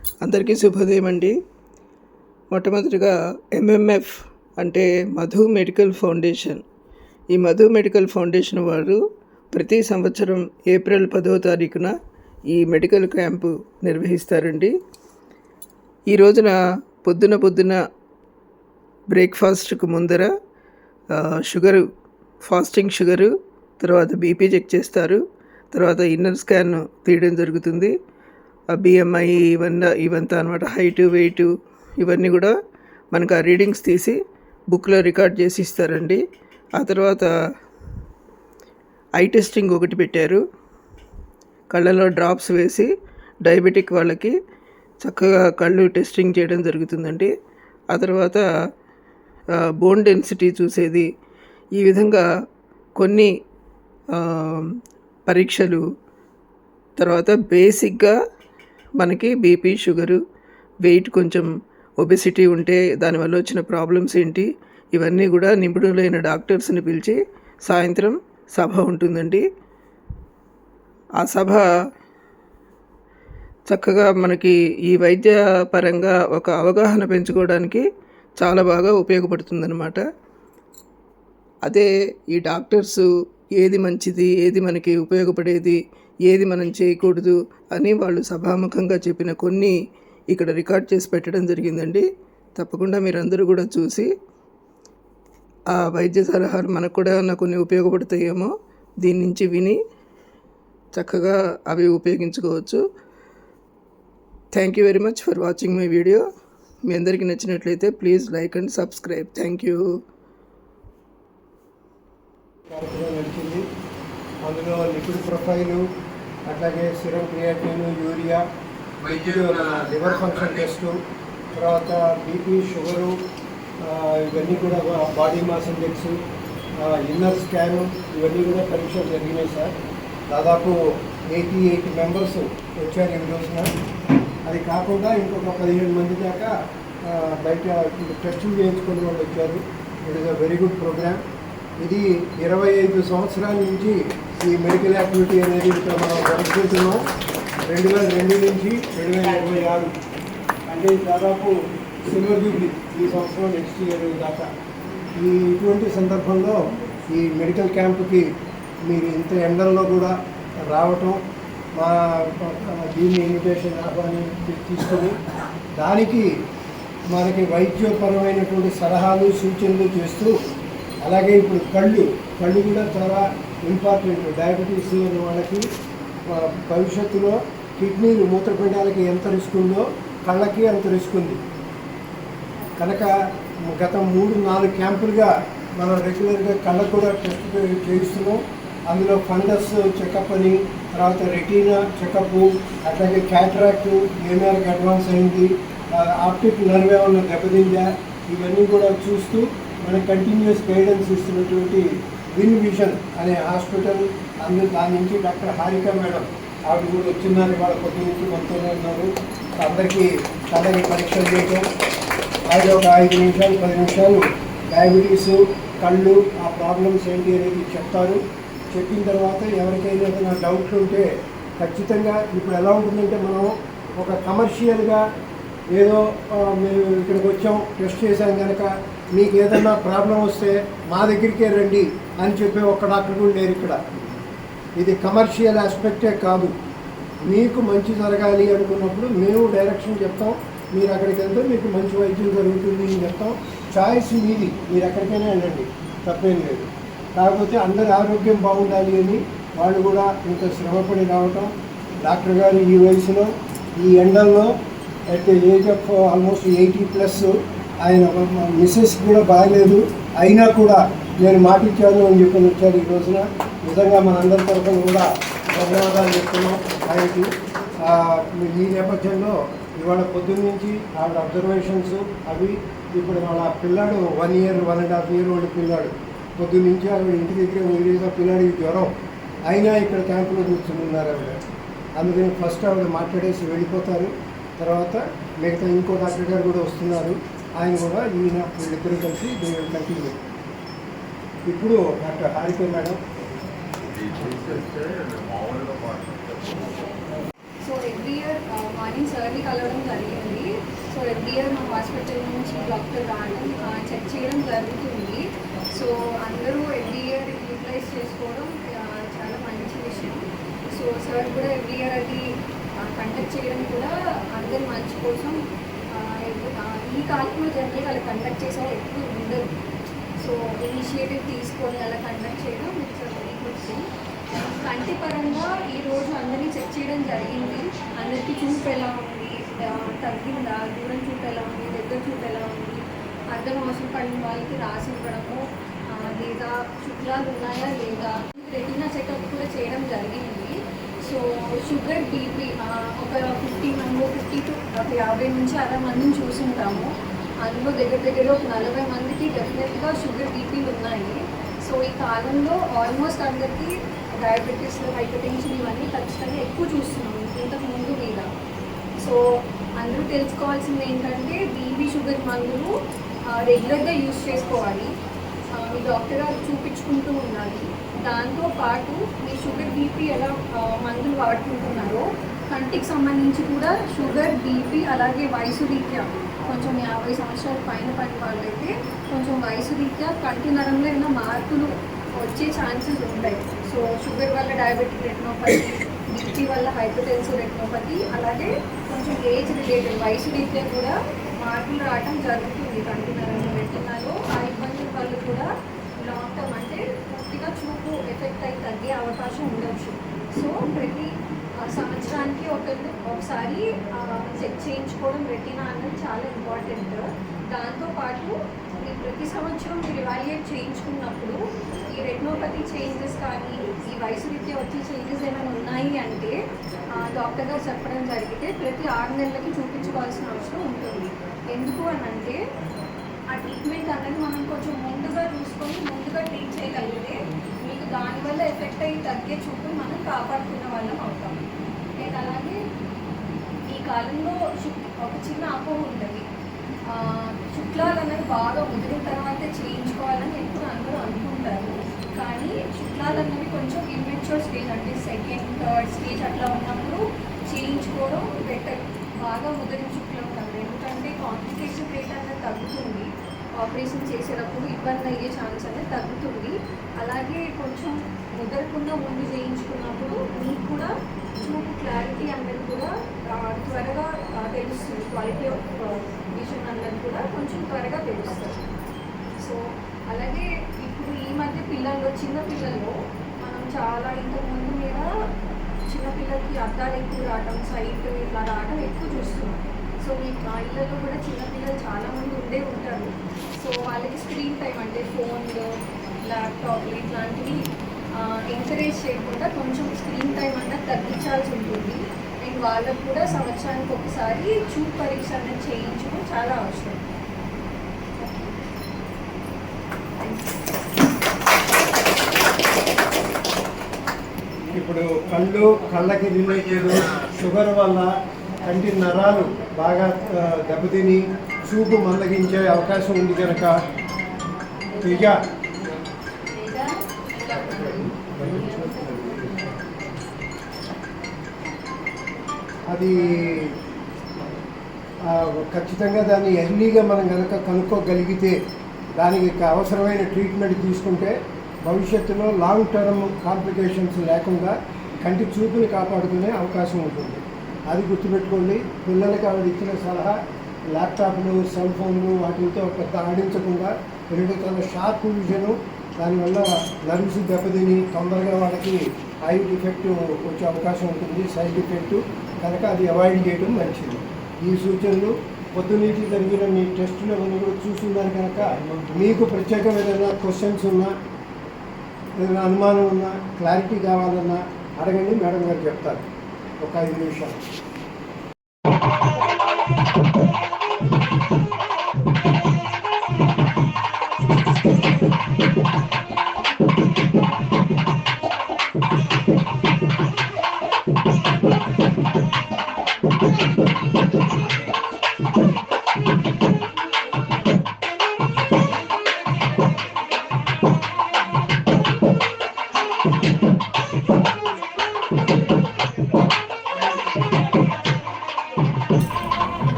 అందరికీ శుభోదయం అండి. మొట్టమొదటిగా ఎంఎంఎఫ్ అంటే మధు మెడికల్ ఫౌండేషన్. ఈ మధు మెడికల్ ఫౌండేషన్ వారు ప్రతి సంవత్సరం ఏప్రిల్ 10వ తారీఖున ఈ మెడికల్ క్యాంపు నిర్వహిస్తారండి. ఈ రోజున పొద్దున బ్రేక్ఫాస్ట్కు ముందర ఫాస్టింగ్ షుగరు, తర్వాత బీపీ చెక్ చేస్తారు, తర్వాత ఇన్నర్ స్కాన్ తీయడం జరుగుతుంది. బిఎంఐ ఇవంతా అనమాట, హైటు వెయిటు ఇవన్నీ కూడా మనకు ఆ రీడింగ్స్ తీసి బుక్లో రికార్డ్ చేసి ఇస్తారండి. ఆ తర్వాత ఐ టెస్టింగ్ ఒకటి పెట్టారు. కళ్ళలో డ్రాప్స్ వేసి డయాబెటిక్ వాళ్ళకి చక్కగా కళ్ళు టెస్టింగ్ చేయడం జరుగుతుందండి. ఆ తర్వాత బోన్ డెన్సిటీ చూసేది, ఈ విధంగా కొన్ని పరీక్షలు. తర్వాత బేసిక్గా మనకి బీపీ, షుగరు, వెయిట్, కొంచెం ఒబెసిటీ ఉంటే దానివల్ల వచ్చిన ప్రాబ్లమ్స్ ఏంటి, ఇవన్నీ కూడా నిపుణులైన డాక్టర్స్ని పిలిచి సాయంత్రం సభ ఉంటుందండి. ఆ సభ చక్కగా మనకి ఈ వైద్య పరంగా ఒక అవగాహన పెంచుకోవడానికి చాలా బాగా ఉపయోగపడుతుందన్నమాట. అదే ఈ డాక్టర్సు ఏది మంచిది, ఏది మనకి ఉపయోగపడేది, ఏది మనం చేయకూడదు అని వాళ్ళు సభాముఖంగా చెప్పిన కొన్ని ఇక్కడ రికార్డ్ చేసి పెట్టడం జరిగిందండి. తప్పకుండా మీరందరూ కూడా చూసి ఆ వైద్య సలహాలు మనకు కూడా కొన్ని ఉపయోగపడతాయేమో దీని నుంచి విని చక్కగా అవి ఉపయోగించుకోవచ్చు. Thank you very much for watching my video. మీ అందరికీ నచ్చినట్లయితే please like and subscribe. Thank you. నడిచింది. అందులో లిపిడ్ ప్రొఫైలు, అట్లాగే serum creatinine, urea, liver function test, తర్వాత బీపీ, షుగరు, ఇవన్నీ కూడా body mass index, inner scan, ఇవన్నీ కూడా పరీక్షలు జరిగినాయి సార్. దాదాపు 88 మెంబర్స్ వచ్చారు ఈ రోజున. అది కాకుండా ఇంకొక 15 మంది దాకా బయట టెస్టులు చేయించుకునే వాళ్ళు వచ్చారు. It is a very good programme. ఇది 25 సంవత్సరాల నుంచి ఈ మెడికల్ యాక్టివిటీ అనేది ఇక్కడ మనం జరుపుకుంటున్నాం. 2002 నుంచి 2026 అంటే దాదాపు సిల్వర్ జూబ్లీ ఈ సంవత్సరం, నెక్స్ట్ ఇయర్ దాకా. ఇటువంటి సందర్భంలో ఈ మెడికల్ క్యాంపుకి మీరు ఇంత ఎండల్లో కూడా రావటం, మా దీన్ని ఇన్విటేషన్ ఆహ్వాని తీసుకొని దానికి మనకి వైద్యపరమైనటువంటి సలహాలు, సూచనలు చేస్తూ, అలాగే ఇప్పుడు కళ్ళు కూడా చాలా ఇంపార్టెంట్. డయాబెటీస్ ఉన్న వాళ్ళకి భవిష్యత్తులో కిడ్నీలు, మూత్రపిండాలకి ఎంత రిస్క్ ఉందో కళ్ళకి అంత రిస్క్ ఉంది కనుక గత 3-4 క్యాంపులుగా మనం రెగ్యులర్గా కళ్ళకు కూడా టెస్ట్ చేయిస్తున్నాం. అందులో ఫంగస్ చెకప్ అని, తర్వాత రెటీనా చెకప్, అట్లాగే క్యాటరాక్ట్ ఏ మేరకు అడ్వాన్స్ అయింది, ఆప్టిక్ నర్వ్ ఏమన్నా దెబ్బతిందా, ఇవన్నీ కూడా చూస్తూ మనకు కంటిన్యూస్ గైడెన్స్ ఇస్తున్నటువంటి విన్ విజన్ అనే హాస్పిటల్. దాని నుంచి డాక్టర్ హారిక మేడం, ఆవిడ కూడా వచ్చిన్నారు. వాళ్ళ పొద్దు నుంచి మనతోనే ఉన్నారు. అందరికీ కళ్ళకి పరీక్షలు చేయటం, అది ఒక 5 నిమిషాలు 10 నిమిషాలు డయాబెటీసు, కళ్ళు, ఆ ప్రాబ్లమ్స్ ఏంటి అనేది చెప్తారు. చెప్పిన తర్వాత ఎవరికైనా ఏదైనా డౌట్లు ఉంటే ఖచ్చితంగా ఇప్పుడు ఎలా ఉంటుందంటే, మనం ఒక కమర్షియల్గా ఏదో మేము ఇక్కడికి వచ్చాం, టెస్ట్ చేసాం కనుక మీకు ఏదైనా ప్రాబ్లం వస్తే మా దగ్గరికే రండి అని చెప్పే ఒక్క డాక్టర్ కూడా లేరు ఇక్కడ. ఇది కమర్షియల్ ఆస్పెక్టే కాదు. మీకు మంచి జరగాలి అనుకున్నప్పుడు మేము డైరెక్షన్ చెప్తాం, మీరు అక్కడికి వెళ్తే మీకు మంచి వైద్యం జరుగుతుంది అని చెప్తాం. చాయిస్ మీది, మీరు ఎక్కడికైనా వెళ్ళండి, తప్పేం లేదు. కాకపోతే అందరి ఆరోగ్యం బాగుండాలి అని వాళ్ళు కూడా ఇంత శ్రమపడి రావటం. డాక్టర్ గారు ఈ వయసులో, ఈ ఎండల్లో, at the age of almost 80+, ఆయన మిస్సెస్ కూడా బాగలేదు, అయినా కూడా నేను మాటిచ్చాను అని చెప్పి వచ్చారు ఈ రోజున. నిజంగా మనందరి తరఫున కూడా ధన్యవాదాలు చెప్తున్నాం ఆయనకి. ఈ నేపథ్యంలో ఇవాళ పొద్దున్న నుంచి ఆవిడ అబ్జర్వేషన్స్ అవి, ఇప్పుడు వాళ్ళ పిల్లాడు 1 year 1.5 year ఓల్డ్ పిల్లాడు, పొద్దున్న నుంచి ఆవిడ ఇంటి దగ్గర వదిలేసిన పిల్లాడికి జ్వరం, అయినా ఇక్కడ క్యాంపులో కూర్చుని ఉన్నారు ఆవిడ. అందుకని ఫస్ట్ ఆవిడ మాట్లాడేసి వెళ్ళిపోతారు. తర్వాత మిగతా ఇంకో డాక్టర్ గారు కూడా వస్తున్నారు, ఆయన కూడా వీళ్ళిద్దరూ కలిసి కంటిన్యూ. ఇప్పుడు doctor Harika madam. So every year morning సార్ని కలవడం జరిగింది. సో ఎవ్రీ ఇయర్ మా హాస్పిటల్ నుంచి డాక్టర్ రావడం చెక్ చేయడం జరుగుతుంది. సో అందరూ ఎవ్రీ ఇయర్ యూటిలైజ్ చేసుకోవడం చాలా మంచి విషయం. సో సార్ కూడా ఎవ్రీ ఇయర్ అది కండక్ట్ చేయడం కూడా అందరి మంచి కోసం. ఈ కాలంలో జనరల్గా అలా కండక్ట్ చేసే వాళ్ళు ఎక్కువ ఉండరు. సో ఇనిషియేటివ్ తీసుకొని అలా కండక్ట్ చేయడం ఇట్స్ వెరీ గుడ్ థింగ్. కంటి పరంగా ఈరోజు అందరినీ చెక్ చేయడం జరిగింది. అందరికీ చూపు ఎలా ఉంది, తగ్గిందా, దూరం చూపు ఎలా ఉంది, దగ్గర చూపు ఎలా ఉంది, అర్థం అవసరం పడిన వాళ్ళకి రాసి ఇవ్వడము, లేదా శుక్లాలు ఉన్నాయా లేదా, రెటీనా చెకప్ కూడా చేయడం జరిగింది. సో షుగర్, బీపీ ఒక 50 to 50 నుంచి 60 మందిని చూసుంటాము. అందులో దగ్గర ఒక 40 మందికి డెఫినెట్గా షుగర్, బీపీలు ఉన్నాయి. సో ఈ కాలంలో ఆల్మోస్ట్ అందరికీ డయాబెటీస్, హైపర్ టెన్షన్ ఇవన్నీ ఖచ్చితంగా ఎక్కువ చూస్తున్నాం ఇంతకు ముందు మీద. సో అందరూ తెలుసుకోవాల్సింది ఏంటంటే బీపీ, షుగర్ మందులు రెగ్యులర్గా యూజ్ చేసుకోవాలి. మీ డాక్టర్ గారు చూపించుకుంటూ ఉండాలి. దాంతోపాటు మీ షుగర్, బీపీ ఎలా మందులు వాడుకుంటున్నారో కంటికి సంబంధించి కూడా షుగర్, బీపీ, అలాగే వయసు రీత్యా కొంచెం 50 సంవత్సరాల పైన పడిన వాళ్ళైతే కొంచెం వయసు రీత్యా కంటి నరంలో ఏమైనా మార్పులు వచ్చే ఛాన్సెస్ ఉంటాయి. సో షుగర్ వల్ల డయాబెటిక్ రెటినోపతి, బీపీ వల్ల హైపర్టెన్సివ్ రెటినోపతి, అలాగే కొంచెం ఏజ్ రిలేటెడ్ వయసు రీత్యా కూడా మార్పులు రావడం జరుగుతుంది కంటి నరంలో, రెటినాలో. ఆ ఇబ్బందుల వల్ల కూడా లాంగ్ టర్మ్ అంటే పూర్తిగా చూపు ఎఫెక్ట్ అయి తగ్గే అవకాశం ఉండొచ్చు. సో ప్రతి సంవత్సరానికి ఒకసారి చెక్ చేయించుకోవడం రెటీనా అన్నది చాలా ఇంపార్టెంట్. దాంతోపాటు ప్రతి సంవత్సరం మీరు ఇవాల్యుయేట్ చేయించుకున్నప్పుడు ఈ రెటినోపతి చేంజెస్ కానీ ఈ వయసు రీత్యా వచ్చే చేంజెస్ ఏమైనా ఉన్నాయి అంటే డాక్టర్ గారు చెప్పడం జరిగితే ప్రతి 6 నెలలకి చూపించుకోవాల్సిన అవసరం ఉంటుంది. ఎందుకు అని అంటే ఆ ట్రీట్మెంట్ అనేది మనం కొంచెం ముందుగా చూసుకొని ముందుగా ట్రీట్ చేయగలిగితే మీకు దానివల్ల ఎఫెక్ట్ అయ్యి తగ్గే చూపుని మనం కాపాడుకున్న వాళ్ళం అవుతాం. అండ్ అలాగే ఈ కాలంలో ఒక చిన్న అపోహ ఉంటుంది, శుక్లాలు అనేది బాగా ముదిరిన తర్వాతే చేయించుకోవాలని ఎప్పుడు అందరూ అనుకుంటారు. కానీ శుక్లాలు అనేవి కొంచెం ఇమ్మెచ్యూర్ స్టేజ్ అంటే 2nd, 3rd స్టేజ్ అట్లా ఉన్నప్పుడు చేయించుకోవడం బెటర్. బాగా ముదిరిన శుక్లం కాదు, ఎందుకంటే కాంప్లికేషన్ రేట్ అనేది తగ్గుతుంది. ఆపరేషన్ చేసేటప్పుడు ఇబ్బంది అయ్యే ఛాన్స్ అనేది తగ్గుతుంది. అలాగే కొంచెం ముదరకుండా ముందు చేయించుకున్నప్పుడు మీకు కూడా చూపు క్లారిటీ అనేది కూడా త్వరగా తెలుస్తుంది. క్వాలిటీ ఆఫ్ విజన్ అన్నది కూడా కొంచెం త్వరగా తెలుస్తుంది. సో అలాగే ఇప్పుడు ఈ మధ్య చిన్న పిల్లల్లో మనం చాలా ఇంతకుముందు మీద చిన్నపిల్లలకి అద్దాలు ఎక్కువ రావడం, సైట్ ఇట్లా రావడం ఎక్కువ చూస్తున్నాం. సో మీ ఇళ్ళల్లో కూడా చిన్నపిల్లలు చాలామంది ఉంటారు. సో వాళ్ళకి స్క్రీన్ టైం అంటే ఫోన్లు, ల్యాప్టాప్లు ఇట్లాంటివి ఎంకరేజ్ చేయకుండా కొంచెం స్క్రీన్ టైం అన్నది తగ్గించాల్సి ఉంటుంది. అండ్ వాళ్ళకు కూడా సంవత్సరానికి ఒకసారి చూపు పరీక్ష అనేది చేయించడం చాలా అవసరం. ఇప్పుడు కళ్ళకి రిలేటెడ్ షుగర్ వల్ల కంటి నరాలు బాగా దెబ్బతిని చూపు మందగించే అవకాశం ఉంది కనుక అది ఖచ్చితంగా దాన్ని ఎర్లీగా మనం కనుక కనుక్కోగలిగితే దానికి అవసరమైన ట్రీట్మెంట్ తీసుకుంటే భవిష్యత్తులో లాంగ్ టర్మ్ కాంప్లికేషన్స్ లేకుండా కంటి చూపుని కాపాడుకునే అవకాశం ఉంటుంది. అది గుర్తుపెట్టుకోండి. పిల్లలకి ఆవిడ ఇచ్చిన సలహా ల్యాప్టాప్లు, సెల్ ఫోన్లు వాటితో పెద్ద ఆడించకుండా ఎందుకంటే చాలా షార్ప్ విజను, దానివల్ల నర్వ్స్ దెబ్బతిని తొందరగా వాళ్ళకి ఐ డిఫెక్ట్ వచ్చే అవకాశం ఉంటుంది, సైడ్ ఎఫెక్ట్. కనుక అది అవాయిడ్ చేయడం మంచిది. ఈ సూచనలు పొద్దున్నీటి జరిగిన మీ టెస్టులు అవన్నీ కూడా చూసుకున్నారు కనుక మీకు ప్రత్యేకమైన ఏదైనా క్వశ్చన్స్ ఉన్నా, ఏదైనా అనుమానం ఉన్నా, క్లారిటీ కావాలన్నా అడగండి, మేడం గారు చెప్తారు. ఒక 5 నిమిషాలు.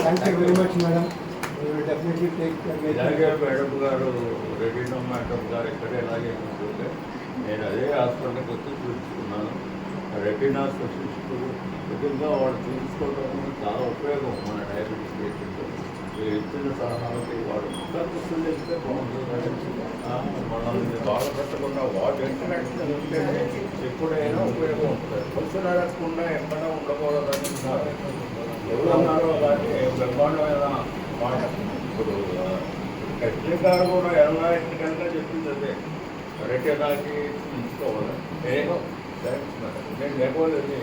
Thank you very much madam. Definitely take ఇలాగే మేడం గారు రెడీనో మేడం గారు ఎక్కడ ఇలాగే ఉంటుంటే నేను అదే హాస్పిటల్కి వచ్చి చూపించుకున్నాను. రెటీనా స్పెషలిస్ట్ నిజంగా వాళ్ళు చూసుకోవడం చాలా ఉపయోగం మన డయాబెటీస్ పేషెంట్. మీరు ఇచ్చిన సలహాలకి వాడు ఇంకా పుస్తకం చేస్తే బాగుంటుంది. మనల్ని బాగా పెట్టకుండా వాటి ఇంటరాక్షన్ ఉంటేనే ఎప్పుడైనా ఉపయోగం ఉంటుంది. కొంచెం అడగకుండా ఎక్కడ ఉండకూడదని ఎవరున్నారో కానీ బ్రహ్మాండమైన మాట. ఇప్పుడు టెక్నిక్ గారు కూడా ఎలా ఇంటికంటే చెప్పింది అదే రెటీనాకి ఉంచుకోవాలి. నేను థ్యాంక్స్ మేడం. నేను లేకపోలేదు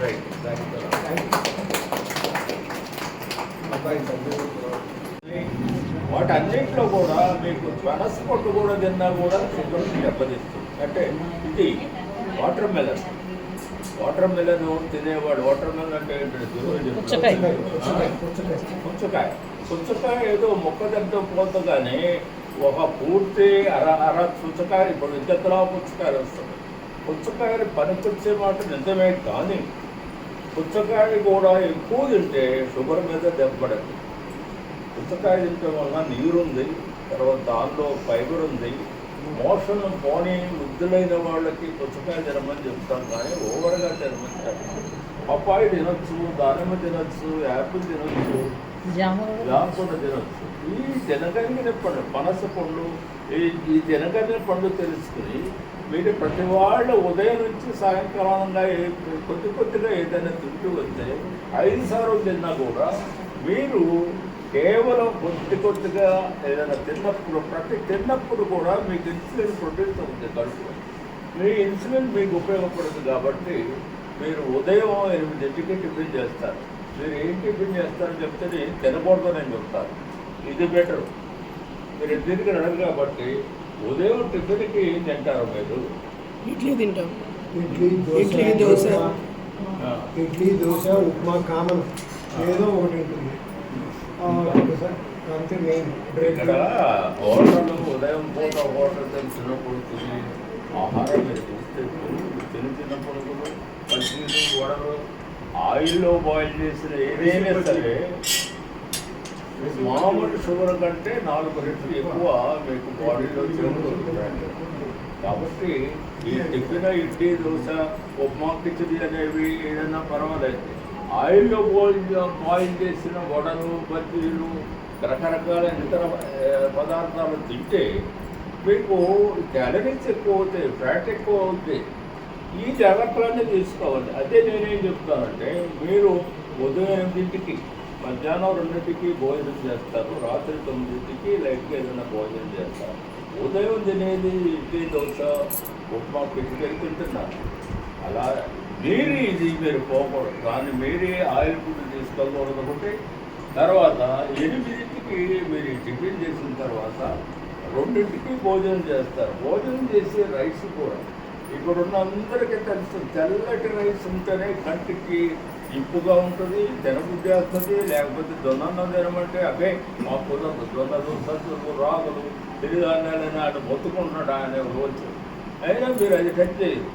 రైట్. వాటన్నింటిలో కూడా మీకు పనసపొట్టు కూడా తిన్నా కూడా షుగర్ని దెబ్బతీస్తుంది. అంటే ఇది వాటర్ మెలన్. వాటర్ మెలన్ తినేవాడు. వాటర్ మెలన్ అంటే పుచ్చకాయ ఏదో మొక్క తింటూ పోతుంది కానీ ఒక పూర్తి అర పుచ్చకాయ ఇప్పుడు ఇద్దరులా పుచ్చకాయలు వస్తుంది. పుచ్చకాయలు పనికొచ్చే మాట నిజమే కానీ పుచ్చకాయ కూడా ఎక్కువ తింటే షుగర్ మీద దెబ్బపడదు. పుచ్చకాయ తినడం వల్ల నీరుంది, తర్వాత దానిలో ఫైబర్ ఉంది. మోషన్ పోనీ వృద్ధులైన వాళ్ళకి పుచ్చకాయ తినమని చెప్తాం కానీ ఓవర్గా తినమని చెప్తాం. పప్పాయి తినొచ్చు, దానిమ్మ తినొచ్చు, యాపిల్ తినొచ్చు, జామ కూడా తినొచ్చు. ఈ తినగలిగిన పండు పనస పండు, ఈ తినగలిగిన పండు తెలుసుకుని మీరు ప్రతి వాళ్ళు ఉదయం నుంచి సాయంకాలంగా కొద్దిగా ఏదైనా తింటూ వస్తే 5 సార్లు తిన్నా కూడా మీరు కేవలం కొద్దిగా ఏదైనా తిన్నప్పుడు కూడా మీకు ఇన్సులిన్ ప్రొడ్యూస్ అవుతుంది కడుపులో. మీ ఇన్సులిన్ మీకు ఉపయోగపడుతుంది కాబట్టి మీరు ఉదయం 8కి టిఫిన్ చేస్తారు. మీరు ఏం టిఫిన్ చేస్తారని చెప్తే తినకూడదు నేను చెప్తాను. ఇది బెటర్. మీరు ఎందుకు అడగరు కాబట్టి ఉదయం టిఫిన్కి ఏం తింటారు మీరు? ఇడ్లీ తింటాం. ఇడ్లీ దోశ ఉప్మా కామన్ ఏదో ఒకటి ఉంటుంది. అంతే మెయిన్. ఇక్కడ హోటల్ ఉదయం పూట హోటల్ తెలిసినప్పుడు తిని ఆహారం మీరు చూస్తే తిన్నప్పుడు కూడా పచ్చీలు వడలు ఆయిల్లో బాయిల్ చేసిన ఏదైనా సరే మామూలు షుగర్ కంటే 4 రెట్లు ఎక్కువ మీకు బాడీలో చేరుకుంటుంది. కాబట్టి ఈ టిఫిన్ ఇడ్లీ దోశ ఉప్మా కిచడీ అనేవి ఏదైనా పర్వాలేదు. ఆయిల్లో బాయిల్ చేసిన వడలు బజ్జీలు రకరకాల ఇతర పదార్థాలు తింటే మీకు క్యాలరీస్ ఎక్కువ అవుతాయి, ఫ్యాట్ ఎక్కువ అవుతాయి. ఈ జాగ్రత్తలన్నీ తీసుకోవాలి. అదే నేనేం చెప్తానంటే మీరు ఉదయం 8కి మధ్యాహ్నం 2కి భోజనం చేస్తారు, రాత్రి 9కి లైట్గా ఏదైనా భోజనం చేస్తారు. ఉదయం తినేది ఇడ్లీ దోశ ఉప్మా కిచడీ తింటున్నారు. అలా మీరు పోకూడదు. కానీ మీరే ఆయిల్ ఫుడ్ తీసుకోకూడదు ఒకటి. తర్వాత 8కి మీరు టిఫిన్ చేసిన తర్వాత 2కి భోజనం చేస్తారు. భోజనం చేసే రైస్ కూడా ఇక్కడున్న అందరికీ తెలుసు, తెల్లటి రైస్ ఉంటేనే కంటికి ఇంపుగా ఉంటుంది, తినబుద్ధి వస్తుంది. లేకపోతే జొన్న తినమంటే అవే మాకు కుదరదు. జొన్నలు, సజ్జలు, రాగులు, సిరిధాన్యాలని అటు మొత్తుకుంటున్నాడు ఆయన రోజు. అయినా మీరు అది టచ్ చేయదు.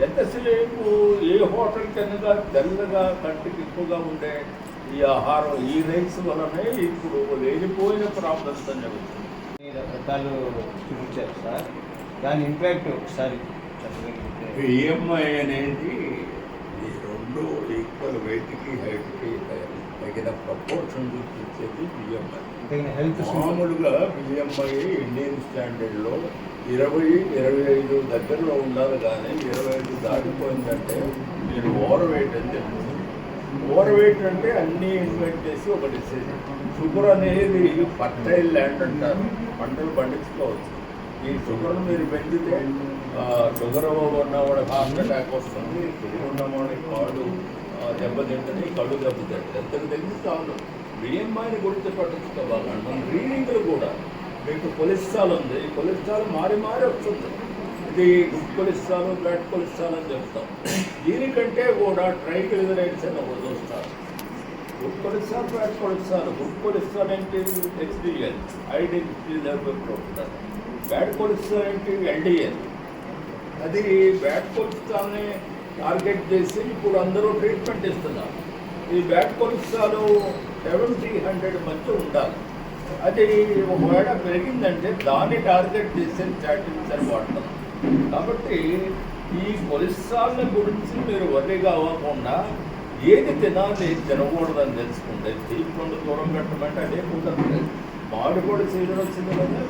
ఎంతసేపు ఏ హోటల్ కన్నా తెల్లగా కంటికి ఎక్కువగా ఉండే ఈ ఆహారం ఈ రైస్ వలనే ఇప్పుడు లేనిపోయిన ప్రాబ్లమ్స్ అని జరుగుతుంది. రకాలు చూపించారు సార్, దాని ఇంపాక్ట్ ఒకసారి ఈఎంఐ అనేది ఈ 2 ఈక్వల్ వెయిట్కి హైట్కి తగిన ప్రపోర్షన్ చూపించేది బిఎంఐ. హెల్త్ మామూలుగా బిఎంఐ ఇండియన్ స్టాండర్డ్లో 20-25 దగ్గరలో ఉండాలి. కానీ 25 దాటిపోయిందంటే మీరు ఓవర్ వెయిట్ అని చెప్తుంది. ఓవర్ వెయిట్ అంటే అన్నీ ఇన్వైట్ చేసి ఒక డిసీజ్. షుగర్ అనేది ఫర్టైల్ ల్యాండ్ అంటారు, పంటలు పండించుకోవచ్చు. ఈ షుగర్ను మీరు పెంచితే షుగర్ ఉన్నవాడికి హార్ట్ అటాక్ వస్తుంది, షుగర్ ఉన్నవాడికి కాళ్ళు దెబ్బతింటుంది, కళ్ళు దెబ్బతింటుంది. ఎంతకు తెలిసి చాలు. బిఎంఐని గురించి పట్టించుకోవాలి. మన రీడింగ్లు కూడా మీకు కొలెస్ట్రాల్ ఉంది, కొలెస్ట్రాల్ మారి వస్తుంది. ఇది గుడ్ కొలెస్ట్రాల్, బ్యాడ్ కొలెస్ట్రాల్ అని చెప్తాం. దీనికంటే కూడా ట్రైగ్లిజరైడ్స్ అని ఒకటి చూస్తారు. Good cholesterol, bad cholesterol. Good cholesterol ఏంటి? హెచ్డిఎల్, ఐడిన్ ఉంటారు. బ్యాడ్ కొలెస్ట్రాల్ ఏంటి? ఎల్డిఎల్. అది బ్యాడ్ కొలెస్ట్రాల్ని టార్గెట్ చేసి ఇప్పుడు అందరూ ట్రీట్మెంట్ ఇస్తున్నారు. ఈ బ్యాడ్ కొలెస్ట్రాల్ 70-100 మధ్య ఉండాలి. అది ఒకవేళ పెరిగిందంటే దాన్ని టార్గెట్ చేసే చాటింగ్స్ వాడతాం. కాబట్టి ఈ కొలెస్ట్రాల్ గురించి మీరు వర్రీగా అవ్వకుండా ఏది తినాలి తినకూడదని తెలుసుకుంటే తీపి దూరం పెట్టమంటే అదే కుదరదు. మామిడి కూడా సీజన్ వచ్చింది కదా,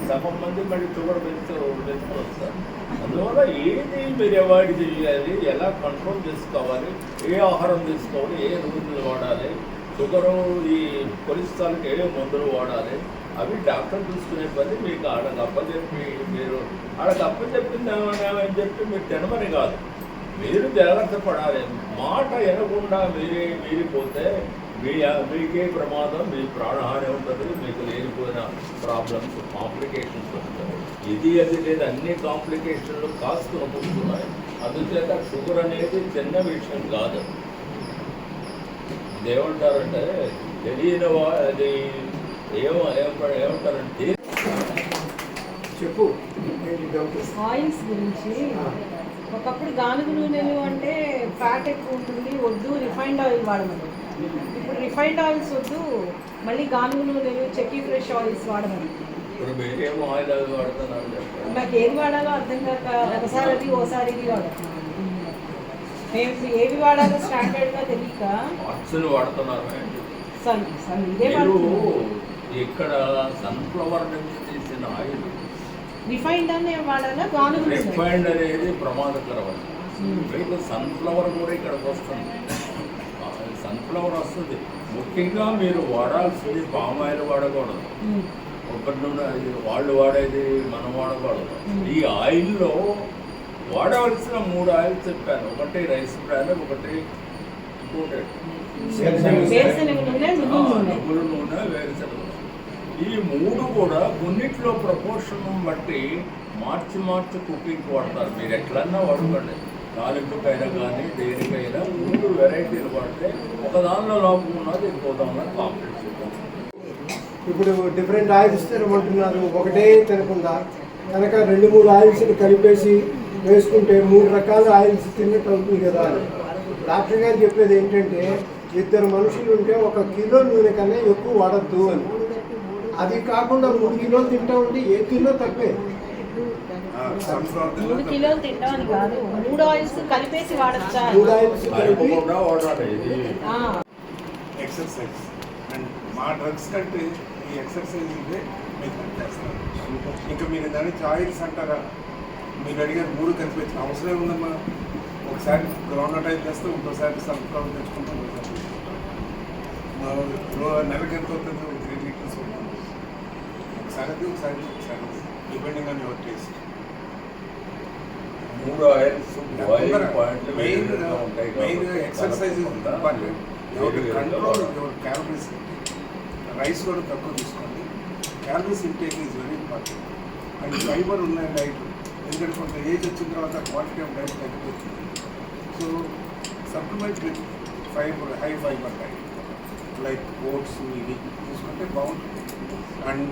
సగం మంది మళ్ళీ షుగర్ పెంచుకొని వస్తారు. అందువల్ల ఏది మీరు అవాయిడ్ చేయాలి, ఎలా కంట్రోల్ చేసుకోవాలి, ఏ ఆహారం తీసుకోవాలి, ఏ రోజులు వాడాలి, షుగరు ఈ కొలెస్ట్రాల్కి ఏ మందులు వాడాలి, అవి డాక్టర్ చూసుకునే పని. మీకు ఆడకు అప్పచెప్పి మీరు ఆడకు అప్పచెప్పింది ఏమని చెప్పి మీరు తినమని కాదు, మీరు జాగ్రత్త పడాలి. మాట వినకుండా మీరిపోతే మీకే ప్రమాదం, మీ ప్రాణహాని ఉంటుంది, మీకు లేనిపోయిన ప్రాబ్లమ్స్, కాంప్లికేషన్స్ వస్తాయి. ఇది అది లేదు, అన్ని కాంప్లికేషన్లు కాస్త వస్తున్నాయి. అందుచేత షుగర్ అనేది చిన్న విషయం కాదు. ఏమంటారంటే తెలియని అది ఏమంటారంటే చెప్పు ఏంటి డౌట్? ఆయిల్స్ గురించి ఒకప్పుడు గానుగ నూనెలు అంటే ఫ్యాట్ ఎక్కువ ఉంటుంది, వద్దు రిఫైన్డ్ ఆయిల్ వాడమని. ఇప్పుడు రిఫైన్డ్ ఆయిల్స్ వద్దు, మళ్ళీ గానుగ నూనెలు, చెక్కీ ఫ్రెష్ ఆయిల్స్ వాడమని. ఇప్పుడు మీరేమో ఆయిల్ అది వాడుతున్నారు చెప్పండి. నాకు ఏది వాడాలో అర్థం కాక ఒకసారి అది ఓసారి ఇది వాడుతున్నాను. మేము ఏవి వాడాలో స్టాండర్డ్గా తెలియక ఆర్ట్స్ని వాడుతున్నారు. ఇదే మీరు వాడుతున్నాను. ఇక్కడ సన్ఫ్లవర్ నుంచి తీసిన ఆయిల్ రిఫైన్డ్ అని వాడాలా గానుగ నూనె? రిఫైండ్ అనేది ప్రమాదకరం. మీకు సన్ఫ్లవర్ కూడా ఇక్కడికి వస్తుంది. సన్ఫ్లవర్ వస్తుంది. ముఖ్యంగా మీరు వాడాల్సింది పామ్ ఆయిల్ వాడకూడదు. కొబ్బరి నూనె వాళ్ళు వాడేది మనం వాడకూడదు. ఈ ఆయిల్లో వాడవలసిన 3 ఆయిల్స్ చెప్పాను. ఒకటి రైస్ బ్రాన్, ఒకటి ఇంకోటెడ్ వేరుశనగ నూనె, నువ్వుల నూనె. నువ్వుల నూనె, వేరుశనగ నూనె. ఈ 3 కూడా కొన్నిట్లో ప్రపోర్షన్ బట్టి మార్చి కుకింగ్ వాడతారు. మీరు ఎట్లన్నా వాడుకోండి, తాలింపుకైనా కానీ దేనికైనా 3 వెరైటీలు వాడితే ఒక దానిలో లోపం ఉన్నది ఇంకో దానిలో కాంప్లీట్ చేద్దాం. ఇప్పుడు డిఫరెంట్ ఆయిల్స్ తినమంటున్నారు, ఒకటే తినకుండా కనుక 2-3 ఆయిల్స్ కలిపేసి వేసుకుంటే 3 రకాల ఆయిల్స్ తిన్నట్టు అవుతుంది కదా. డాక్టర్ గారు చెప్పేది ఏంటంటే 2 మనుషులు ఉంటే 1 కిలో నూనె కన్నా ఎక్కువ వాడద్దు అని. అది కాకుండా 3 కిలోలు తింటా ఉంటే ఏ కిలో తక్కువే. 3 కిలోలు తింటామని కాదు, 3 ఆయిల్స్ కలిపేసి వాడచ్చా? 3 ఆయిల్స్ కలిపి కలుపుకుండా వాడాలి. ఇది ఎక్సర్సైజ్ అండ్ మా డ్రగ్స్ కంటే ఈ ఎక్సర్సైజ్ ఇదే మీకు హెల్ప్ చేస్తారు. ఇంకా మీరు దాని ఆయిల్స్ అంటారా, మీరు అడిగారు 3 కలిపి అవసరం ఉందమ్మా. ఒకసారి గ్రౌండ్ ఆయిల్ చేస్తే ఇంకోసారి సన్ఫ్లవర్ తెచ్చుకుంటాం. నెలకి ఎంత అవుతుంది? 3 లీటర్స్ అవుతుంది. ఒకసారి depending on your taste. 3 oils main exercise important. Control your calories. Rice కూడా తక్కువ తీసుకోండి. Calories intake is very important. And fibre ఉన్న డైట్, ఎందుకంటే కొంత ఏజ్ వచ్చిన తర్వాత క్వాంటిటీ ఆఫ్ డైట్ తగ్గిపోతుంది. So supplement with fibre, high fibre diet like oats ఇవి తీసుకుంటే బాగుంటుంది. అండ్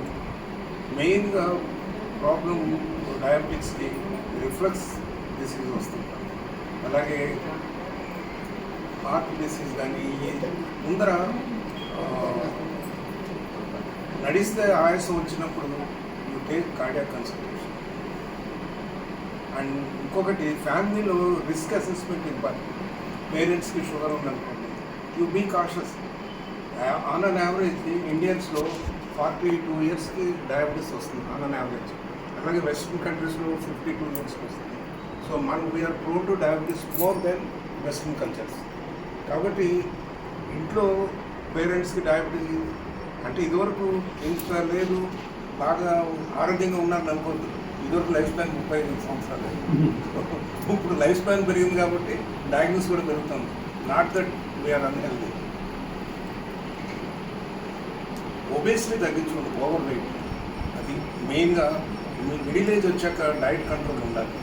మెయిన్గా ప్రాబ్లం డయాబెటిక్స్కి రిఫ్లక్స్ డిసీజ్ వస్తుంది. అలాగే హార్ట్ డిసీజ్ కానీ ముందర నడిస్తే ఆయాసం వచ్చినప్పుడు you take cardiac consultation. And ఇంకొకటి ఫ్యామిలీలో రిస్క్ అసెస్మెంట్ ఇంపార్టెంట్. పేరెంట్స్కి షుగర్ ఉందనుకోండి, you be cautious. On an average ఇండియన్స్లో 42 ఇయర్స్కి డయాబెటీస్ వస్తుంది ఆన్ అన్ యావరేజ్. అలాగే వెస్ట్రన్ కంట్రీస్లో 52 ఇయర్స్కి వస్తుంది. సో మనం we are prone to diabetes more than western cultures. కాబట్టి ఇంట్లో పేరెంట్స్కి డయాబెటీస్ అంటే ఇదివరకు ఇంత లేదు, బాగా ఆరోగ్యంగా ఉన్నారని అనుకోవద్దు. ఇదివరకు లైఫ్ స్పాన్ 35 సంవత్సరాలు. ఇప్పుడు లైఫ్ స్పాన్ పెరిగింది కాబట్టి డయాగ్నోస్ కూడా పెరుగుతుంది. Not that we are unhealthy. Obesity తగ్గించుకోండి, ఓవర్ వెయిట్. అది మెయిన్గా మిడిల్ ఏజ్ వచ్చాక డైట్ కంట్రోల్ ఉండాలి.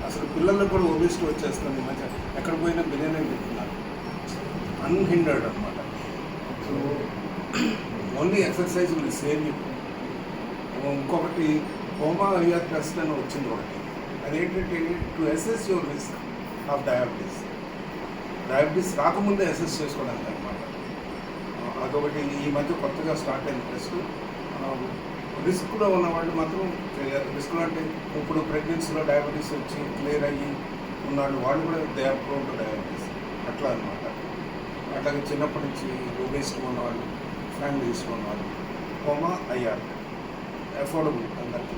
అసలు పిల్లలకు కూడా ఒబేసిటీ వచ్చేస్తుంది. ఈ మధ్య ఎక్కడ పోయినా బిర్యానీ తింటున్నారు, అన్హిండర్డ్ అనమాట. So only exercise will save you. ఇంకొకటి హోమా యూఆర్ టెస్ట్ అని వచ్చింది ఒకటి. అదేంటంటే to assess your risk of diabetes. Diabetes రాకముందే అసెస్ చేసుకోవడానికి అనమాట. అదొకటి ఈ మధ్య కొత్తగా స్టార్ట్ అయిన టెస్ట్. రిస్క్లో ఉన్న వాళ్ళు మాత్రం చేయాలి. రిస్క్లో అంటే ఇప్పుడు ప్రెగ్నెన్సీలో డయాబెటీస్ వచ్చి క్లియర్ అయ్యి ఉన్నాళ్ళు వాళ్ళు కూడా they are prone to diabetes అట్లా అనమాట. అట్లాగే చిన్నప్పటి నుంచి ఒబేసిటీ ఉన్నవాళ్ళు, ఫ్యామిలీ హిస్టరీ ఉన్నవాళ్ళు, కోమా ఐఆర్ అఫోర్డబుల్ అందరికీ.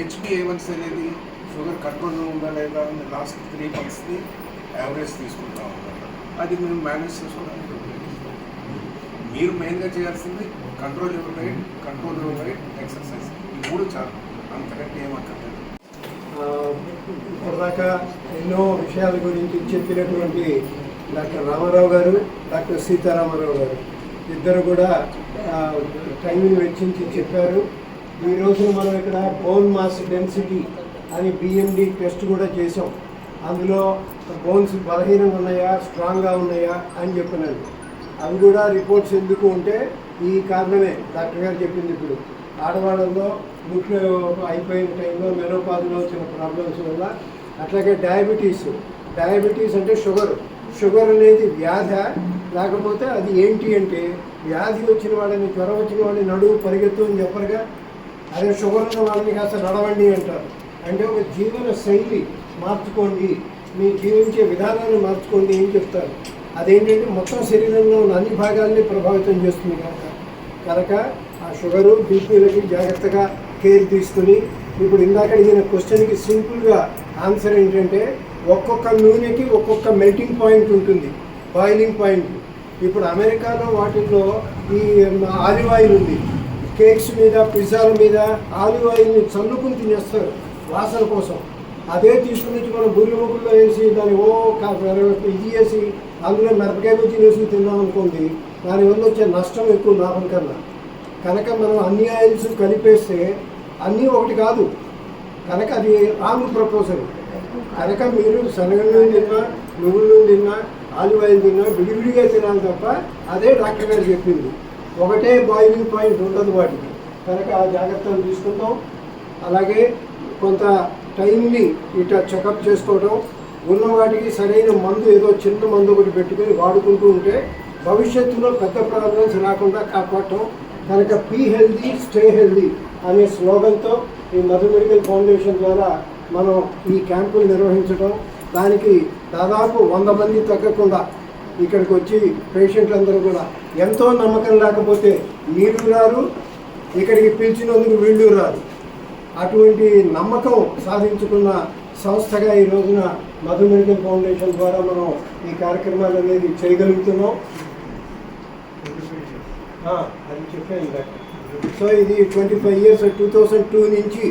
HbA1c అనేది షుగర్ కంట్రోల్లో ఉందా లేదా అని లాస్ట్ 3 monthsని యావరేజ్ తీసుకుంటా ఉన్నారు. అది మేము మేనేజ్ చేసుకోవడానికి ఉపయోగిస్తాం. మీరు మెయిన్గా చేయాల్సింది కంట్రోల్ యువర్ డైట్, ఎక్సర్సైజ్. ఈ 3 చాలు, అంతకంటే ఏమక్కర్లేదు. ఇప్పటిదాకా ఎన్నో విషయాల గురించి చెప్పినటువంటి డాక్టర్ రామారావు గారు, డాక్టర్ సీతారామారావు గారు ఇద్దరు కూడా టైంని వెచ్చించి చెప్పారు. ఈ రోజున మనం ఇక్కడ బోన్ మాస్ డెన్సిటీ అని BMD టెస్ట్ కూడా చేసాం. అందులో బోన్స్ బలహీనంగా ఉన్నాయా, స్ట్రాంగ్గా ఉన్నాయా అని చెప్పినారు. అవి కూడా రిపోర్ట్స్ ఎందుకు ఉంటే ఈ కారణమే డాక్టర్ గారు చెప్పింది. ఇప్పుడు ఆడవాళ్ళలో ముఖ్య అయిపోయిన టైంలో మెనోపాజ్లో వచ్చిన ప్రాబ్లమ్స్ వల్ల, అట్లాగే డయాబెటీస్ అంటే షుగర్ అనేది వ్యాధ, లేకపోతే అది ఏంటి అంటే వ్యాధి వచ్చిన వాళ్ళని, జ్వరం వచ్చిన వాళ్ళని నడువు పరిగెత్తు అని చెప్పరుగా, అదే షుగర్ ఉన్న వాళ్ళని కాస్త నడవండి అంటారు. అంటే ఒక జీవన శైలి మార్చుకోండి, మీ జీవించే విధానాన్ని మార్చుకోండి ఏం చెప్తారు. అదేంటంటే మొత్తం శరీరంలో ఉన్న అన్ని భాగాల్ని ప్రభావితం చేస్తుంది కనుక ఆ షుగరు, బీపీలకి జాగ్రత్తగా కేర్ తీసుకుని, ఇప్పుడు ఇందాక అడిగిన క్వశ్చన్కి సింపుల్గా ఆన్సర్ ఏంటంటే ఒక్కొక్క నూనెకి ఒక్కొక్క మెల్టింగ్ పాయింట్ ఉంటుంది, బాయిలింగ్ పాయింట్. ఇప్పుడు అమెరికాలో వాటిల్లో ఈ ఆలివ్ ఆయిల్ ఉంది. కేక్స్ మీద, పిజ్జాల మీద ఆలివ్ ఆయిల్ని చల్లుకుని తినేస్తారు వాసన కోసం. అదే తీసుకుని మనం బుర్రి ముగ్గుల్లో వేసి దాన్ని ఇది చేసి అందులో మిరపకాయ బజ్జీలు వేసి తిన్నాం అనుకోండి, దానివల్ల వచ్చే నష్టం ఎక్కువ లాభం కన్నా. కనుక మనం అన్ని ఆయిల్స్ కలిపేస్తే అన్నీ ఒకటి కాదు కనుక అది రాంగ్ ప్రపోజల్. కనుక మీరు శనగ నూనె తిన్నా, నువ్వుల నూనె తిన్నా, ఆలివ్ ఆయిల్ తిన్నా విడివిడిగా తినాలి తప్ప అదే డాక్టర్ గారు చెప్పింది. ఒకటే బాయిలింగ్ పాయింట్ ఉండదు వాటికి. కనుక ఆ జాగ్రత్తలు తీసుకుంటాం. అలాగే కొంత టైంని ఇట్లా చెకప్ చేసుకోవడం, ఉన్న వాటికి సరైన మందు, ఏదో చిన్న మందు ఒకటి పెట్టుకుని వాడుకుంటూ ఉంటే భవిష్యత్తులో పెద్ద ప్రాబ్లమ్స్ రాకుండా కాపాడటం. కనుక బీ హెల్దీ, స్టే హెల్దీ అనే స్లోగన్తో ఈ మధు మెడికల్ ఫౌండేషన్ ద్వారా మనం ఈ క్యాంపులు నిర్వహించడం, దానికి దాదాపు 100 మంది తగ్గకుండా ఇక్కడికి వచ్చి పేషెంట్లందరూ కూడా ఎంతో నమ్మకం లేకపోతే మీరు రారు, ఇక్కడికి పిలిచినందుకు వీళ్ళు రారు. అటువంటి నమ్మకం సాధించుకున్న సంస్థగా ఈ రోజున మధు మెడికల్ ఫౌండేషన్ ద్వారా మనం ఈ కార్యక్రమాలు అనేది చేయగలుగుతున్నాం. అది చెప్పాను. సో ఇది 25 years 2002 నుంచి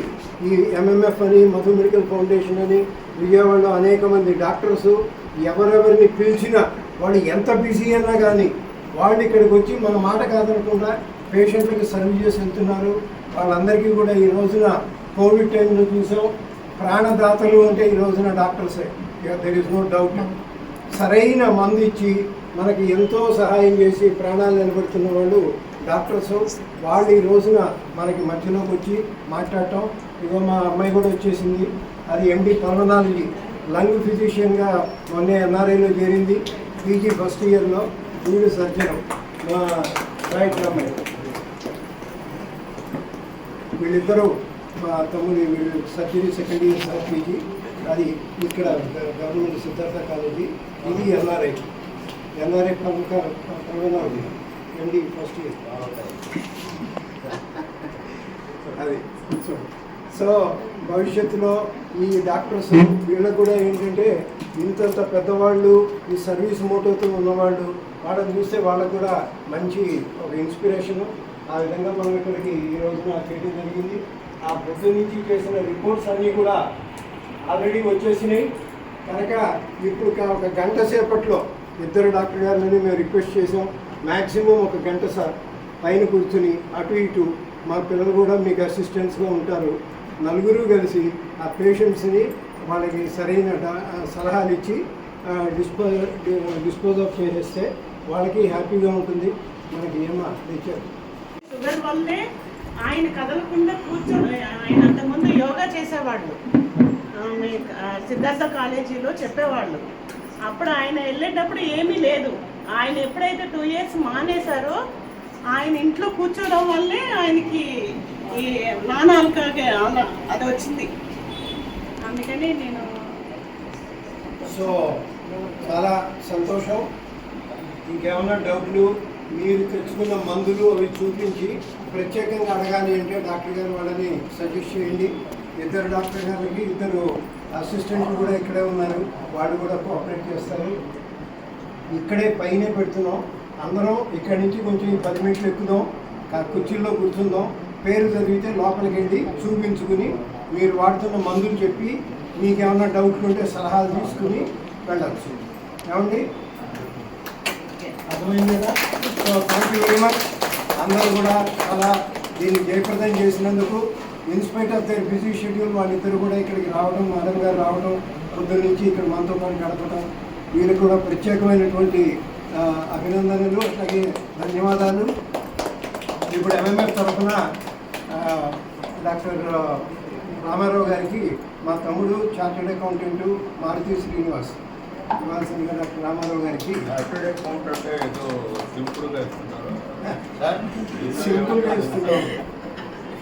ఈ MMF అని, మధు మెడికల్ ఫౌండేషన్ అని విజయవాడలో అనేక మంది డాక్టర్స్ ఎవరెవరిని పిలిచినా వాళ్ళు ఎంత బిజీ అయినా కానీ వాళ్ళు ఇక్కడికి వచ్చి మన మాట కాదనకుండా పేషెంట్లకు సర్వీస్ చేసి వెళ్తున్నారు. వాళ్ళందరికీ కూడా ఈ రోజున కోవిడ్ టైంలో చూసాం, ప్రాణదాతలు అంటే ఈ రోజున డాక్టర్సే, దెర్ ఇస్ నో డౌట్. సరైన మందు ఇచ్చి మనకి ఎంతో సహాయం చేసి ప్రాణాలు నిలబెడుతున్న వాళ్ళు డాక్టర్స్. వాళ్ళు ఈ రోజున మనకి మధ్యలోకి వచ్చి మాట్లాడటం. ఇగో మా అమ్మాయి కూడా వచ్చేసింది, అది MD పల్మనాలజీ లంగ్ ఫిజిషియన్గా మొన్నే NRIలో చేరింది, PG ఫస్ట్ ఇయర్లో. వీళ్ళు సర్జన్, మా రైట్ అమ్మాయి. వీళ్ళిద్దరూ మా తమ్ముడు, వీళ్ళు surgery second year sir PG. అది ఇక్కడ గవర్నమెంట్ సిద్ధార్థ కాలేజీ. ఇది NRI pulmonology MD first year. అది సో భవిష్యత్తులో ఈ డాక్టర్స్ వీళ్ళకు కూడా ఏంటంటే ఇంతంత పెద్దవాళ్ళు, ఈ సర్వీస్ మోటోతో ఉన్నవాళ్ళు, వాళ్ళని చూస్తే వాళ్ళకు కూడా మంచి ఒక ఇన్స్పిరేషను. ఆ విధంగా మనం ఇక్కడికి ఈ రోజున చేయడం జరిగింది. ఆ పొద్దు నుంచి చేసిన రిపోర్ట్స్ అన్నీ కూడా ఆల్రెడీ వచ్చేసినాయి. కనుక ఇప్పుడు ఒక గంట సేపట్లో ఇద్దరు డాక్టర్ గారిని మేము రిక్వెస్ట్ చేసాం, మ్యాక్సిమం 1 గంట సార్ పైన కూర్చుని అటు ఇటు మా పిల్లలు కూడా మీకు అసిస్టెంట్స్గా ఉంటారు, నలుగురు కలిసి ఆ పేషెంట్స్ని వాళ్ళకి సరైన సలహాలు ఇచ్చి డిస్పోజ్ ఆఫ్ చేసేస్తే వాళ్ళకి హ్యాపీగా ఉంటుంది. మనకి ఏమా తెచ్చారు. షుగర్ వల్లే ఆయన కదలకుండా కూర్చొని, ఆయన అంతకుముందు యోగా చేసేవాడు. ఆమె సిద్ధార్థ కాలేజీలో చెప్పేవాళ్ళు. అప్పుడు ఆయన వెళ్ళేటప్పుడు ఏమీ లేదు. ఆయన ఎప్పుడైతే 2 years మానేశారో ఆయన ఇంట్లో కూర్చోవడం వల్లే ఆయనకి ఈ నానాల్కాగే అది వచ్చింది. అందుకని నేను సో చాలా సంతోషం. ఇంకేమన్నా డౌట్లు, మీరు తెచ్చుకున్న మందులు అవి చూపించి ప్రత్యేకంగా అడగాలి అంటే డాక్టర్ గారు వాళ్ళని సజెస్ట్ చేయండి. 2 డాక్టర్ గారికి 2 అసిస్టెంట్లు కూడా ఇక్కడే ఉన్నారు, వాళ్ళు కూడా కోఆపరేట్ చేస్తారు. ఇక్కడే పైనే పెడుతున్నాం. అందరం ఇక్కడి నుంచి కొంచెం 10 minutes ఎక్కుదాం, కుర్చీల్లో కూర్చుందాం, పేరు చదివితే లోపలికి వెళ్ళి చూపించుకుని మీరు వాడుతున్న మందులు చెప్పి మీకు ఏమైనా డౌట్లు ఉంటే సలహాలు తీసుకుని వెళ్ళచ్చు. ఏమండి, అర్థమైంది కదా? So thank you very much. అందరూ కూడా చాలా దీన్ని జయప్రదం చేసినందుకు in spite of their busy schedule వాళ్ళిద్దరు కూడా ఇక్కడికి రావడం, మేడం గారు రావడం, పొద్దున్న నుంచి ఇక్కడ మనతో పాటు గడపడం, వీళ్ళకి కూడా ప్రత్యేకమైనటువంటి అభినందనలు అలాగే ధన్యవాదాలు. ఇప్పుడు ఎంఎంఎఫ్ తరఫున డాక్టర్ రామారావు గారికి మా తమ్ముడు చార్టెడ్ అకౌంటెంట్ మారుతి శ్రీనివాస్ ఇవ్వాల్సిందిగా డాక్టర్ రామారావు గారికి. చార్టెడ్ అకౌంట్ అంటే ఏదో సింపుల్గా ఇస్తున్నారు, సింపుల్గా ఇస్తున్నాం.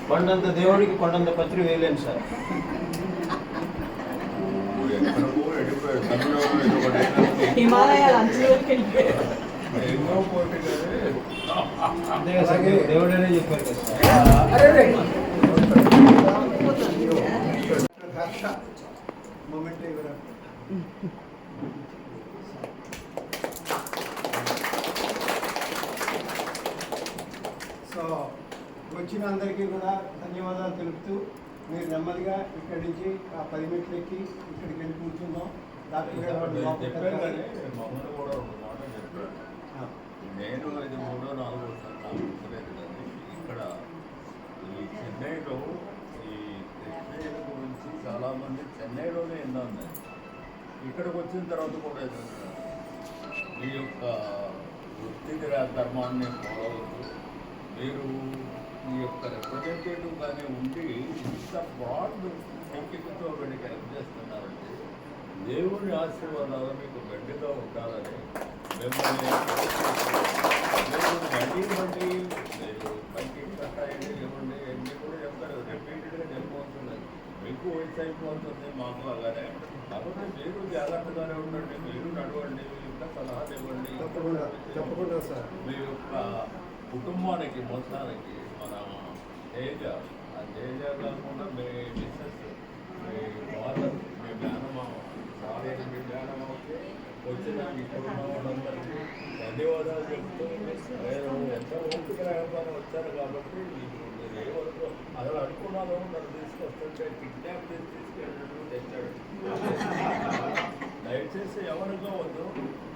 కొండంత దేవుడికి కొండంత పత్రి వేయలేను సార్. ఎక్కడికో వెళ్ళిపోయాడు తమిళనాడు ఏదో ఒకటి హిమాలయాలు అంచులోకి వెళ్ళిపోయారు. ఎన్నో కోటి కానీ అంతే కదా సార్, దేవుడనే చెప్పారు కదా సార్. హర్ష మూమెంట్ ఇవ్వరా. సో వచ్చిన అందరికీ కూడా ధన్యవాదాలు తెలుపుతూ మీరు నెమ్మదిగా ఇక్కడి నుంచి ఆ 10 minutes ఎక్కి ఇక్కడికి వెళ్ళి కూర్చుందాం. డాక్టర్ గారు వాళ్ళు లోపలికి చెప్పాను వెళ్తారు. కానీ మమ్మల్ని కూడా ఒక మాట చెప్పాడు. నేను ఇది 3వ 4వ సార్ నాకు గుర్తులేదు కానీ ఇక్కడ ఈ చెన్నైలో ఈ కృష్ణయ్య గురించి చాలామంది చెన్నైలోనే విన్నాను నేను. ఇక్కడికి వచ్చిన తర్వాత కూడా ఏదైనా మీ యొక్క వృత్తి ధర్మాన్ని ఫాలో అవుతూ మీరు మీ యొక్క రిప్రజెంటేటివ్ కానీ ఉండి ఇంత బ్రాడ్ థింకింగ్తో వీడికి హెల్ప్ చేస్తున్నారంటే దేవుని ఆశీర్వాదాలు మీకు గట్టిగా ఉండాలని మిమ్మల్ని మళ్ళీ మీరు పైకి కట్టాయండి ఇవ్వండి అన్నీ కూడా చెప్తారు. రిపీటెడ్గా చెప్పవలసింది మీకు వయసు అయిపోతుంది, మాకు అలానే. కాబట్టి మీరు జాగ్రత్తగానే ఉండండి, మీరు నడవండి, ఇంకా సలహాలు ఇవ్వండి. తప్పకుండా సార్. మీ యొక్క కుటుంబానికి మొత్తానికి మన తేజ, ఆ తేజ కాకుండా మీ మిస్సెస్, మీ ఫాదర్, మీ మేనమామ, సారీ మీ మేనమామకి వచ్చిన ఇప్పుడున్న వాళ్ళందరికీ ధన్యవాదాలు చెప్తూ నేను ఎంత ఓపిక లేకపోయినా వచ్చాను కాబట్టి ఇప్పుడు మీరు ఏ వరకు అసలు అనుకున్నాను నన్ను తీసుకొస్తుంటే కిడ్నాప్ చేసి తీసుకెళ్ళినట్టు తెచ్చాడు. దయచేసి ఎవరికో వద్దు.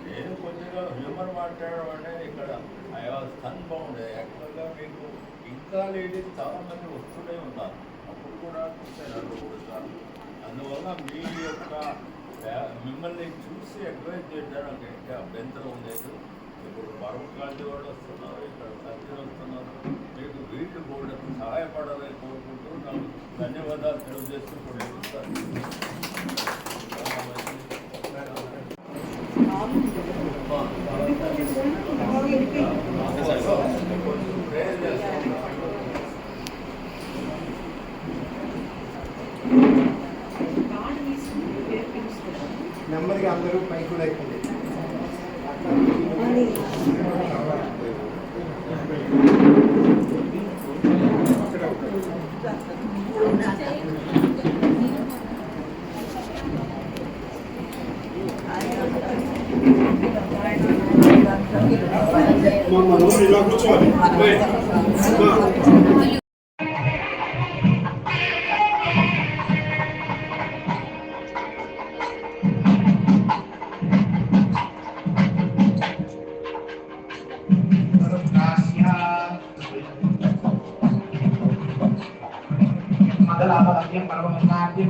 నేను కొద్దిగా హ్యూమర్ మాట్లాడడం అంటే ఇక్కడ స్థన్ బాగుండే. యాక్చువల్గా మీకు ఇంకా లేడీస్ చాలామంది వస్తూనే ఉన్నారు, అప్పుడు కూడా చూసాను 2-3 సార్లు. అందువల్ల మీ యొక్క మిమ్మల్ని చూసి అడ్వైజ్ చేయడానికి అంటే అభ్యంతరం లేదు. ఇప్పుడు పర్వకాళి వాళ్ళు వస్తున్నారు, ఇక్కడ సభ్యులు వస్తున్నారు, మీకు వీటి కూడా సహాయపడాలని కోరుకుంటూ నాకు ధన్యవాదాలు తెలియజేస్తూ కూడా ఇస్తారు. నెమ్మదిగా అందరూ పైకి కూడా ఎక్కండి. మనం ఇలా కూర్చోవాలి. మంగళాపద్యం పరమన్నాద్యం